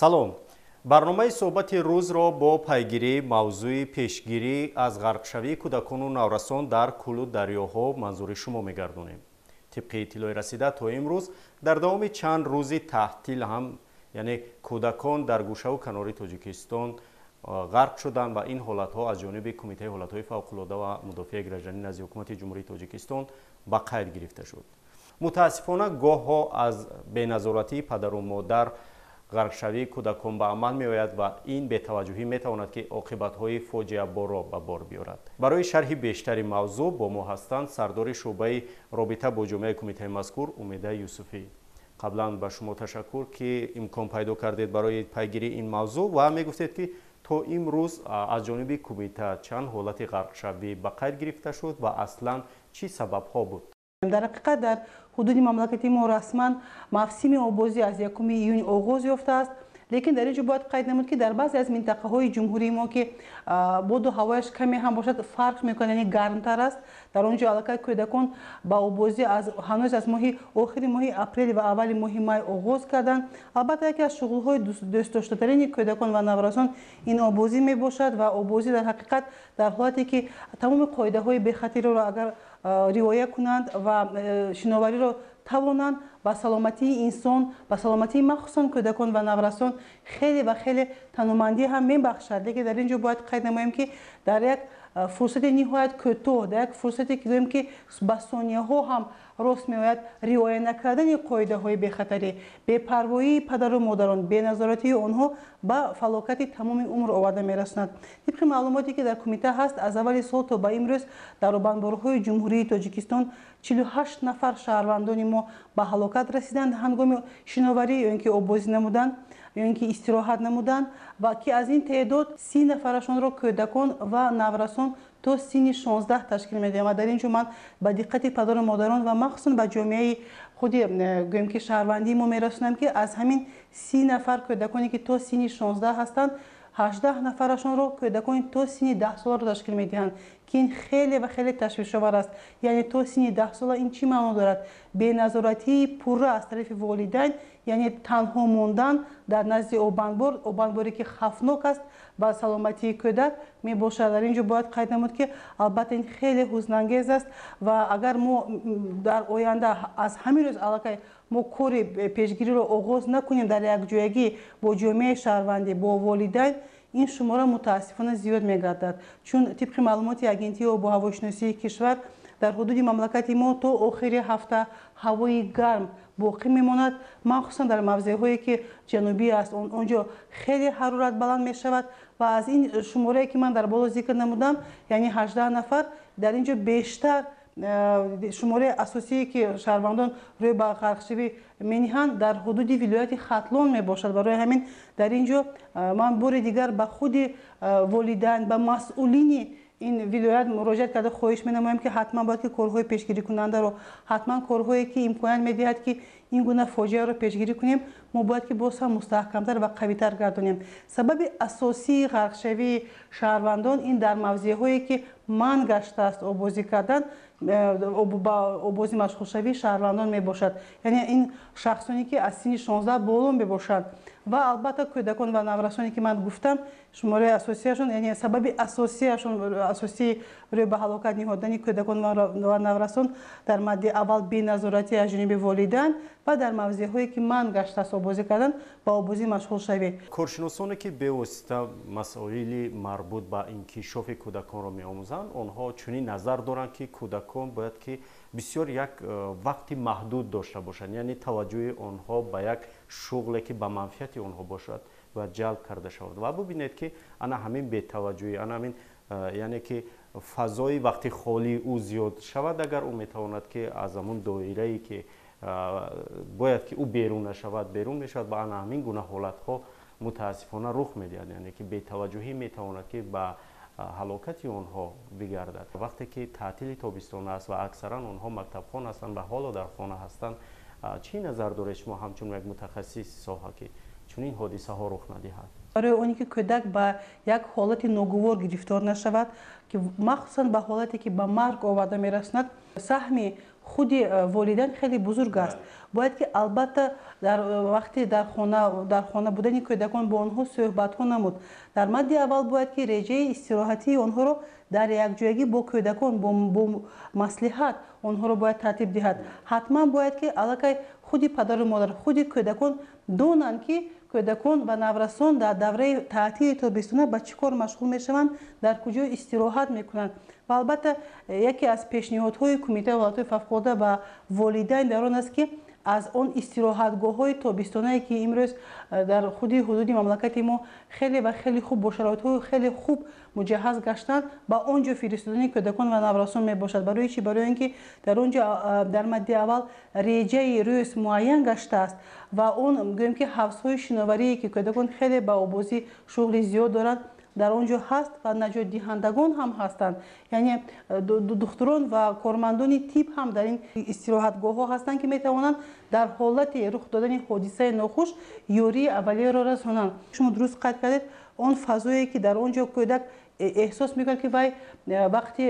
салом. барномаи суҳбати рӯзро бо пайгирии мавзӯи пешгирӣ аз ғарқшавии кӯдакону наврасон дар кӯлу дарёҳо манзури шумо мегардонем. тибқи иттилои расида то имрӯз дар давоми чанд рӯзи таҳтил ҳам яъне кӯдакон дар гӯшаву канори тоҷикистон ғарқ шуданд ва ин ҳолатҳо аз ҷониби кумитаи ҳолатҳои фавқулода ва мудофиаи гражданӣ назди ҳукумати ҷумҳурии тоҷикистон ба қайд гирифта шуд. мутаассифона гоҳҳо аз беназоратии падару модар ғарқшавии кӯдакон ба амал меояд ва ин бетаваҷҷӯҳӣ метавонад ки оқибатҳои фоҷиаборо ба бор биёрад. барои шарҳи бештари мавзӯъ бо мо ҳастанд сардори шуъбаи робита бо ҷомеаи кумитаи мазкур Умида Юсуфӣ. қаблан ба шумо ташаккур ки имкон пайдо кардед барои пайгирии ин мавзӯъ ва мегуфтед ки то имрӯз аз ҷониби кумита чанд ҳолати ғарқшавӣ ба қайд гирифта шуд ва аслан чӣ сабабҳо буд? дар ҳақиқат дар ҳудуди мамлакати мо расман мавсими обозӣ аз 1 июн оғоз ёфтааст, лекин дар ин ҷо бояд қайд намуд ки дар баъзе аз минтақаҳои ҷумҳурии мо ки боду ҳавояш каме ҳам бошад фарқ мекунад, яъне гармтар аст, дар он ҷо аллакай кӯдакон ба обозӣ ҳанӯз аз охири моҳи апрел ва аввали моҳи май оғоз карданд. албатта яке аз шуғулҳои дӯстдоштатарини кӯдакон ва наврасон ин обозӣ мебошад ва обозӣ дар ҳақиқат дар ҳолате ки тамоми қоидаҳои бехатириро агар риоя кунанд ва шиновариро тавонанд ба саломатии инсон, ба саломатии махсусан кӯдакон ва наврасон хеле ва хеле танумандӣ ҳам мебахшад. лекин дар ин ҷо бояд қайд намоем ки дар як фурсати ниҳоят кӯтоҳ, дар як фурсате ки гӯем ки ба сонияҳо ҳам рост меояд риоя накардани қоидаҳои бехатарӣ, бепарвоии падару модарон, беназоратии онҳо ба фалокати тамоми умр оварда мерасонад. тибқи маълумоте ки дар кумита ҳаст, аз аввали сол то ба имрӯз дар обанборҳои ҷумҳурии тоҷикистон 48 нафар шаҳрвандони мо ба ҳалокат расиданд ҳангоми шиноварӣ ё ин ки обозӣ намуданд ё ин ки истироҳат намуданд ва ки аз ин теъдод 30 нафарашонро кӯдакон ва наврасон то синни 16 ташкил медиҳам. дар ин ҷо ман ба диққати падару модарон ва махсусан ба ҷомеаи худи гӯем ки шаҳрвандии мо мерасонам ки аз ҳамин 30 нафар кӯдаконе ки то синни 16 ҳастанд 18 нафарашонро кӯдакони то синни 10 соларо ташкил медиҳанд ки ин хеле ва хеле ташвишовар аст. яъне то синни 10 сола ин чӣ маъно дорад? беназоратии пурра аз тарафи волидайн, яъне танҳо мондан дар назди обанборе ки хавфнок аст ба саломатии кӯдак мебошад. дар ин ҷо бояд қайд намуд ки албатта ин хеле ҳузнангез аст ва агар мо дар оянда аз ҳамин рӯз аллакай мо кори пешгириро оғоз накунем дар якҷоягӣ бо ҷомеаи шаҳрвандӣ, бо волидайн, ин шумора мутаассифона зиёд мегардад, чун тибқи маълумоти агентии обу ҳавошиносии кишвар дар ҳудуди мамлакати мо то охири ҳафта ҳавои гарм боқӣ мемонад, махсусан дар мавзеъҳое ки ҷанубӣ аст, он ҷо хеле ҳарорат баланд мешавад ва аз ин шуморае ки ман дар боло зикр намудам, яъне 18 нафар, дар ин ҷо бештар шумораи асосие ки шаҳрвандон рӯй ба ғарқшавӣ мениҳанд дар ҳудуди вилояти хатлон мебошад. барои ҳамин дар ин ҷо ман бори дигар ба худи волидайн, ба масъулини ин вилоят муроҷиат карда хоҳиш менамоям ки ҳатман бояд ки корҳои пешгирикунандаро, ҳатман корҳое ки имконият медиҳад ки ин гуна фоҷиаро пешгирӣ кунем, мо бояд ки боз ҳам мустаҳкамтар ва қавитар гардонем. сабаби асосии ғарқшавии шаҳрвандон ин дар мавзеъҳое ки манъ гаштааст обозӣ кардан, ба обозӣ машғулшавии шаҳрвандон мебошад, яъне ин шахсоне ки аз синни 16 боло мебошанд ва албатта кӯдакон ва наврасоне ки ман гуфтам шумораи асосияшон, яъне сабаби асосии рӯй ба ҳалокат ниҳодани кӯдакон ва наврасон дар мадди аввал беназоратӣ аз ҷониби волидайн ва дар мавзеъҳое ки манъ гаштааст обозӣ кардан ба обозӣ машғулшавӣ. коршиносоне ки бевосита масоили марбут ба инкишофи кӯдаконро меомӯзанд, онҳо чунин назар доранд ки кӯдакон бояд ки бисёр як вақти маҳдуд дошта бошанд, яъне таваҷҷӯҳи онҳо ба як шуғле ки ба манфиати онҳо бошад бояд ҷалб карда шавад ва бубинед ки ана ҳамин бетаваҷҷӯҳӣ, ана ҳамин яъне ки фазои вақти холии ӯ зиёд шавад, агар ӯ метавонад ки аз ҳамон доирае ки бояд ки ӯ берун нашавад берун мешавад ва ана ҳамин гуна ҳолатҳо мутаассифона рух медиҳад, яъне ки бетаваҷҷӯҳӣ метавонад ки ба ҳалокати онҳо бигардад. вақте ки таътили тобистон аст ва аксаран онҳо мактабхон ҳастанд ва ҳоло дар хона ҳастанд, чӣ назар доред шумо ҳамчун як мутахассиси соҳа ки чунин ҳодисаҳо рух надиҳад? барои оне ки кӯдак ба як ҳолати ногувор гирифтор нашавад, ки махсусан ба ҳолате ки ба марг оварда мерасонад, саҳми худи волидайн хеле бузург аст. бояд ки албатта вақте дар хона будани кӯдакон бо онҳо суҳбатҳо намуд. дар мадди аввал бояд ки реҷаи истироҳатии онҳоро дар якҷоягӣ бо кӯдакон бо маслиҳат онҳоро бояд тартиб диҳад. ҳатман бояд ки аллакай худи падару модар худи кӯдакон донанд ки кӯдакон ва наврасон дар давраи таътили тобистона ба чӣ кор машғул мешаванд, дар куҷо истироҳат мекунанд. ва албатта яке аз пешниҳодҳои Кумитаи ҳолатҳои фавқулодда ба волидайн дар он аст ки аз он истироҳатгоҳҳои тобистонае ки имрӯз дар худи ҳудуди мамлакати мо хеле ва хеле хуб бо шароитҳои хеле хуб муҷаҳҳаз гаштанд, ба он ҷо фиристодани кӯдакон ва наврасон мебошад. барои чӣ? барои ин ки дар он ҷо дар мадди аввал реҷаи рӯз муайян гаштааст ва он гӯем ки ҳавзҳои шиноварие ки кӯдакон хеле ба обозӣ шуғли зиёд доранд дар он ҷо ҳаст ва наҷотдиҳандагон ҳам ҳастанд. яъне духтурон ва кормандони тиб ҳам дар ин истироҳатгоҳҳо ҳастанд ки метавонанд дар ҳолати рух додани ҳодисаи нохуш ёрии аввалияро расонанд. шумо дуруст қайд кардед, он фазое ки дар он ҷо кӯдак эҳсос мекунад ки вай вақти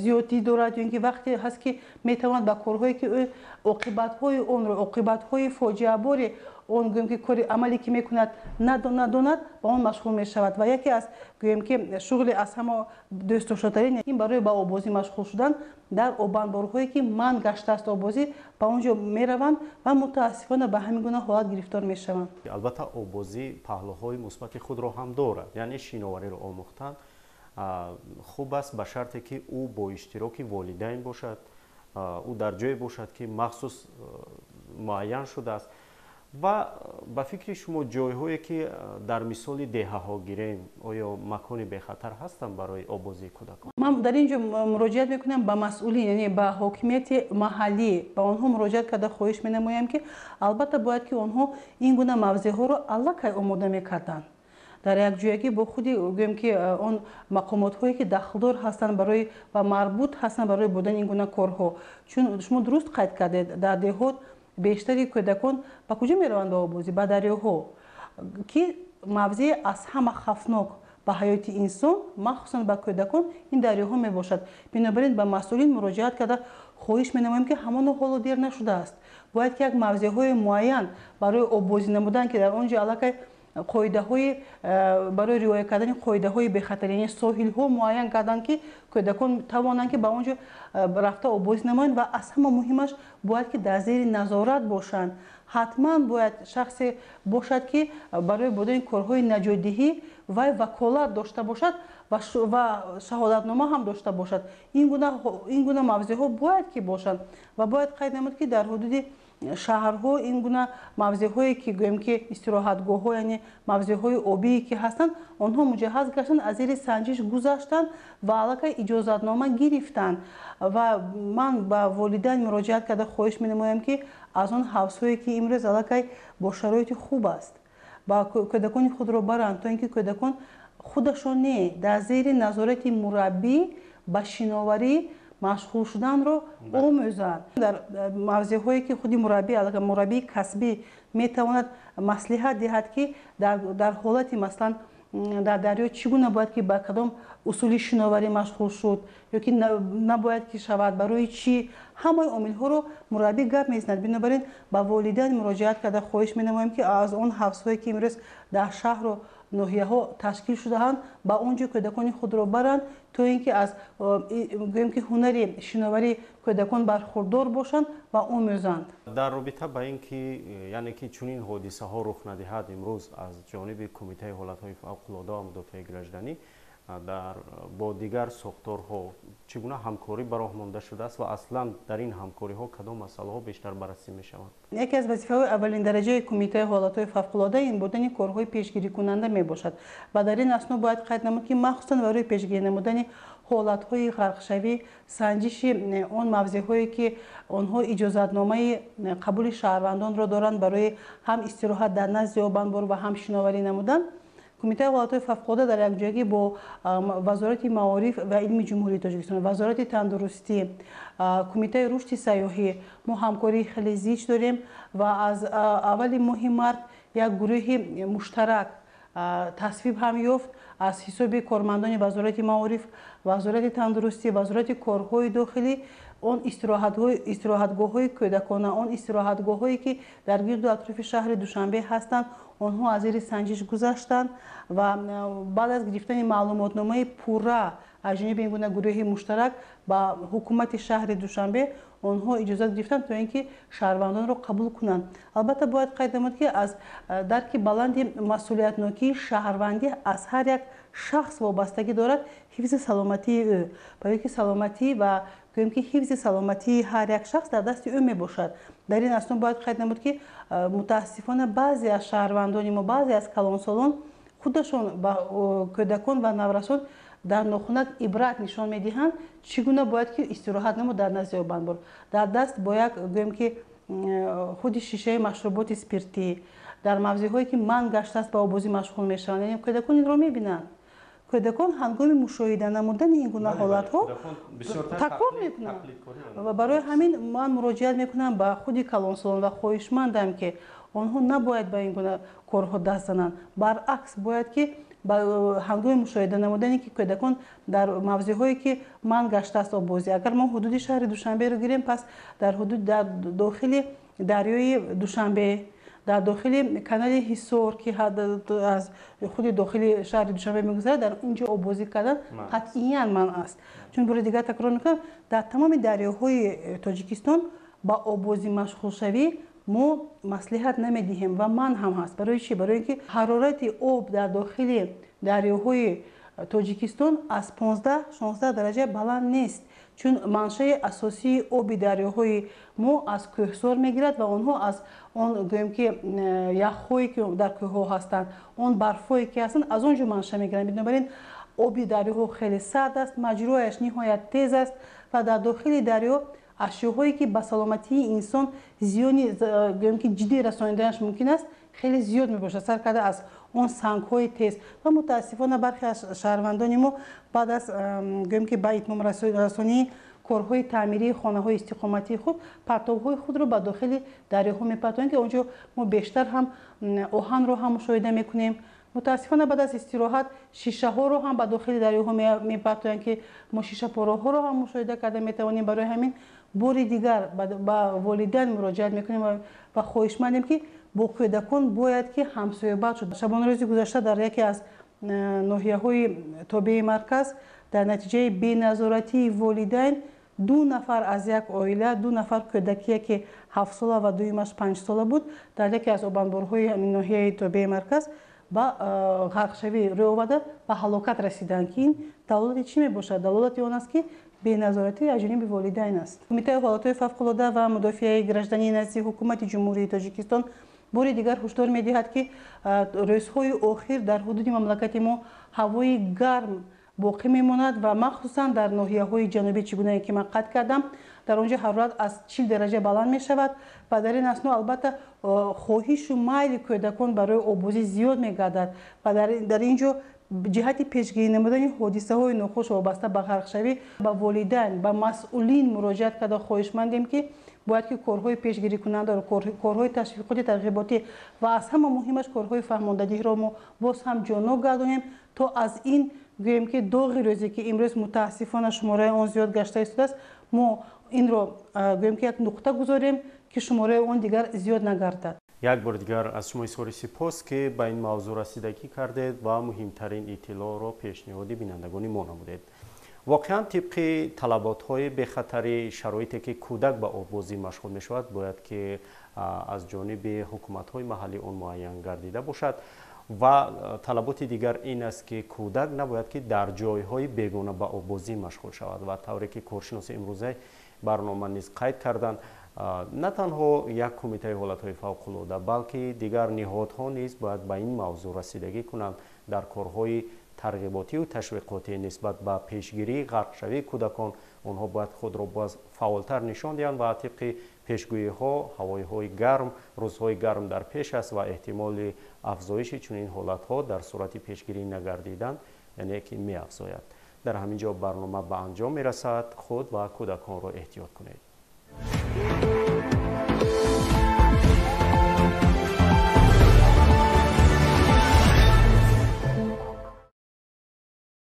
зиёдӣ дорад ё ин ки вақте ҳаст ки метавонад ба корҳое ки ӯ оқибатҳои онро оқибатҳои фоҷиабори он гӯем ки кори амале ки мекунад надонад ба он машғул мешавад. ва яке аз гӯем ки шуғли аз ҳама дӯстдоштатарин ин барои ба обозӣ машғул шудан дар обанборҳое ки манъ гаштааст обозӣ ба он ҷо мераванд ва мутаассифона ба ҳамин гуна ҳолат гирифтор мешаванд. албатта обозӣ паҳлӯҳои мусбати худро ҳам дорад, яъне шиновариро омӯхтан хуб аст ба шарте ки ӯ бо иштироки волидайн бошад, ӯ дар ҷое бошад ки махсус муайян шудааст. ва ба фикри шумо ҷойҳое ки дар мисоли деҳаҳо гирем, оё макони бехатар ҳастанд барои обозии кӯдакон? ман дар ин ҷо муроҷиат мекунам ба масъулин, яъне ба ҳокимияти маҳаллӣ, ба онҳо муроҷиат карда хоҳиш менамоям ки албатта бояд ки онҳо ин гуна мавзеъҳоро аллакай омода мекарданд. дар якҷоягӣ бо худи гӯем ки он мақомотҳое ки дахлдор ҳастанд барои ва марбут ҳастанд барои бурдани ин гуна корҳо. чун шумо дуруст қайд кардед, дар деҳот бештари кӯдакон ба куҷо мераванд ба обозӣ? ба дарёҳо, ки мавзеъ аз ҳама хавфнок ба ҳаёти инсон, махсусан ба кӯдакон, ин дарёҳо мебошад. бинобар ин ба масъулин муроҷиат карда хоҳиш менамоем ки ҳамоно ҳоло дер нашудааст. бояд ки як мавзеъҳои муайян барои обозӣ намудан ки дар он ҷо аллакай қоидаҳои барои риоя кардани қоидаҳои бехатарӣ, яъне соҳилҳо муайян карданд ки кӯдакон тавонанд ки ба он ҷо рафта обозӣ намоянд ва аз ҳама муҳимаш бояд ки дар зери назорат бошанд. ҳатман бояд шахсе бошад ки барои бурдани корҳои наҷотдиҳӣ вай ваколат дошта бошад ва шаҳодатнома ҳам дошта бошад. ин гуна мавзеъҳо бояд ки бошанд ва бояд қайд намуд ки дар ҳудуди шаҳрҳо ин гуна мавзеъҳое ки гӯем ки истироҳатгоҳҳо, яъне мавзеъҳои обие ки ҳастанд, онҳо муҷаҳҳаз гаштанд, аз зери санҷиш гузаштанд ва аллакай иҷозатнома гирифтанд. ва ман ба волидайн муроҷиат карда хоҳиш менамоям ки аз он ҳавзҳое ки имрӯз аллакай бо шароити хуб аст, ба кӯдакони худро баранд, то ин ки кӯдакон худашон не дар зери назорати мураббӣ ба шиноварӣ машғул шуданро омӯзанд. дар мавзеъҳое ки худи мураббии касбӣ метавонад маслиҳат диҳад ки дар ҳолати маслан дар дарё чӣ гуна бояд ки ба кадом усули шиноварӣ машғул шуд ё ки набояд ки шавад, барои чӣ, ҳамаи омилҳоро мураббӣ гап мезанад. бинобар ин ба волидайн муроҷиат карда хоҳиш менамоям ки аз он ҳавзҳое ки имрӯз дар шаҳру ноҳияҳо ташкил шудаанд, ба он ҷо кӯдакони худро баранд, то ин ки аз гӯем ки ҳунари шиноварӣ кӯдакон бархурдор бошанд ва омӯзанд. дар робита ба ин ки яъне ки чунин ҳодисаҳо рух надиҳад, имрӯз аз ҷониби Кумитаи ҳолатҳои фавқулодда ва мудофиаи гражданӣ бо дигар сохторҳо чӣ гуна ҳамкорӣ ба роҳ монда шудааст ва аслан дар ин ҳамкориҳо кадом масъалаҳо бештар баррасӣ мешаванд? яке аз вазифаҳои аввалиндараҷаи Кумитаи ҳолатҳои фавқулодда ин бурдани корҳои пешгирикунанда мебошад. ва дар ин асно бояд қайд намуд ки махсусан барои пешгирӣ намудани ҳолатҳои ғарқшавӣ, санҷиши он мавзеъҳое ки онҳо иҷозатномаи қабули шаҳрвандонро доранд барои ҳам истироҳат дар назди обанбор ва ҳам шиноварӣ намудан, Кумитаи ҳолатҳои фавқулодда дар якҷоягӣ бо Вазорати маориф ва илми ҷумҳурии Тоҷикистон, Вазорати тандурустӣ, Кумитаи рушди сайёҳӣ мо ҳамкории хеле зич дорем ва аз аввали моҳи март як гурӯҳи муштарак тасвиб ҳам ёфт аз ҳисоби кормандони вазорати маориф, вазорати тандурустӣ, вазорати корҳои дохилӣ, он истироҳатгоҳҳои кӯдакона, он истироҳатгоҳҳое ки дар гирду атрофи шаҳри Душанбе ҳастанд, онҳо аз зери санҷиш гузаштанд ва баъд аз гирифтани маълумотномаи пурра аз ҷониби ин гуна гурӯҳи муштарак ба ҳукумати шаҳри Душанбе, онҳо иҷозат гирифтанд то ин ки шаҳрвандонро қабул кунанд. Албатта бояд қайд намуд ки аз дарки баланди масъулиятнокии шаҳрвандӣ аз ҳар як шахс вобастагӣ дорад ҳифзи саломатии ӯ, барое ки саломатӣ ва гӯем ки ҳифзи саломатии ҳар як шахс дар дасти ӯ мебошад. Дар ин асно бояд қайд намуд ки мутаассифона баъзе аз шаҳрвандони мо, баъзе аз калонсолон худашон ба кӯдакон ва наврасон дар нохунак ибрат нишон медиҳанд чӣ гуна бояд ки истироҳат намуд дар назди обанбор. Дар даст бо як гӯем ки худи шишаи машруботи спиртӣ дар мавзеъҳое ки манъ гаштааст ба обозӣ машғул мешаванд. Яъне кӯдакон инро мебинанд. Кӯдакон ҳангоми мушоҳида намудани ин гуна ҳолатҳо таклиф мекунанд. Ва барои ҳамин ман муроҷиат мекунам ба худи калонсолон ва хоҳишмандам ки онҳо набояд ба ин гуна корҳо даст зананд. Баръакс бояд ки ба ҳангоми мушоҳида намудане ки кӯдакон дар мавзеъҳое ки манъ гаштааст обозӣ, агар мо ҳудуди шаҳри Душанберо гирем, пас дар дохили дарёи Душанбе, дар дохили канали Ҳисор ки аз худи дохили шаҳри Душанбе мегузарад, дар инҷо обозӣ кардан қатъиян манъ аст. Чун бори дигар такрор мекунам, дар тамоми дарёҳои Тоҷикистон ба обозӣ машғулшавӣ мо маслиҳат намедиҳем ва манъ ҳам ҳаст. Барои чӣ? Барои ин ки ҳарорати об дар дохили дарёҳои Тоҷикистон аз 15-16 дараҷа баланд нест, чун маншаи асосии оби дарёҳои мо аз кӯҳсор мегирад ва онҳо аз он гӯем ки яхҳое ки дар кӯҳҳо ҳастанд, он барфҳое ки ҳастанд, аз он ҷо манша мегиранд. Бинобар ин оби дарёҳо хеле сард аст, маҷрояш ниҳоят тез аст ва дар дохили дарё ашёҳое ки ба саломатии инсон зиёни гӯем ки ҷиддӣ расонидааш мумкин аст, хеле зиёд мебошад, сар карда аз он сангҳои тез. Ва мутаассифона бархе аз шаҳрвандони мо баъд аз гӯем ки ба итмомрасонии корҳои таъмирии хонаҳои истиқоматии худ партовҳои худро ба дохили дарёҳо мепартоянд ки он ҷо мо бештар ҳам оҳанро ҳам мушоҳида мекунем. мутаассифона баъд аз истироҳат шишаҳоро ҳам ба дохили дарёҳо мепартоянд ки мо шишапораҳоро ҳам мушоҳида карда метавонем. Барои ҳамин бори дигар ба волидайн муроҷиат мекунем ва хоҳишмандем ки бо кӯдакон бояд ки ҳамсоёбат шуд. Шабона рӯзи гузашта дар яке аз ноҳияҳои тобеи марказ дар натиҷаи беназоратии волидайн 2 нафар аз як оила, 2 нафар кӯдакие ки 7 сола ва дуюмаш 5 сола буд, дар яке аз обанборҳои ноҳияи тобеи марказ ба ғарқшавӣ рӯй оварда ба ҳалокат расиданд ки ин далолати чӣ мебошад? Далолати он аст ки беназоратӣ аз ҷониби волидайн аст. Қумитаи ҳолатҳои фавқулода ва мудофиаи граждании назди ҳукумати ҷумҳурии Тоҷикистон бори дигар ҳушдор медиҳад ки рӯзҳои охир дар ҳудуди мамлакати мо ҳавои гарм боқӣ мемонад ва махсусан дар ноҳияҳои ҷанубӣ чӣ гунае ки ман қайд кардам, дар он ҷо ҳарорат аз 40 дараҷа баланд мешавад ва дар ин асно албатта хоҳишу майли кӯдакон барои обозӣ зиёд мегардад ва дар ин ҷо ҷиҳати пешгирӣ намудани ҳодисаҳои нохуш вобаста ба ғарқшавӣ ба волидайн, ба масъулин муроҷиат карда хоҳишмандем ки бояд ки корҳои пешгирикунанда, корҳои ташвиқоти тарғиботӣ ва аз ҳама муҳимаш корҳои фаҳмондадиҳиро мо боз ҳам ҷоноб гардонем, то аз ин гӯем ки доғи рӯзе ки имрӯз мутаассифона шумораи он зиёд гашта истодааст, мо инро гӯем ки як нуқта гузорем ки шумораи он дигар зиёд нагардад. як бор дигар аз шумо изҳори сипос ки ба ин мавзӯъ расидагӣ кардед ва муҳимтарин иттилоъро пешниҳоди бинандагони мо намудед. воқеан тибқи талаботҳои бехатари шароите ки кӯдак ба обозӣ машғул мешавад бояд ки аз ҷониби ҳукуматҳои маҳаллӣ он муайян гардида бошад ва талаботи дигар ин аст ки кӯдак набояд ки дар ҷойҳои бегона ба обозӣ машғул шавад ва тавре ки коршиноси имрӯзаи барнома низ қайд карданд, на танҳо як кумитаи ҳолатҳои фавқулода, балки дигар ниҳодҳо низ бояд ба ин мавзӯъ расидагӣ кунанд дар корҳои тарғиботию ташвиқотӣ нисбат ба пешгирии ғарқшавии кӯдакон. онҳо бояд худро боз фаъолтар нишон диҳанд ва тибқи пешгӯиҳо ҳавоиҳои гарм, рӯзҳои гарм дар пеш аст ва эҳтимоли афзоиши чунин ҳолатҳо дар сурати пешгирӣ нагардидан яъне ки меафзояд. дар ҳамин ҷо барнома ба анҷом мерасад. худ ва кӯдаконро эҳтиёт кунед.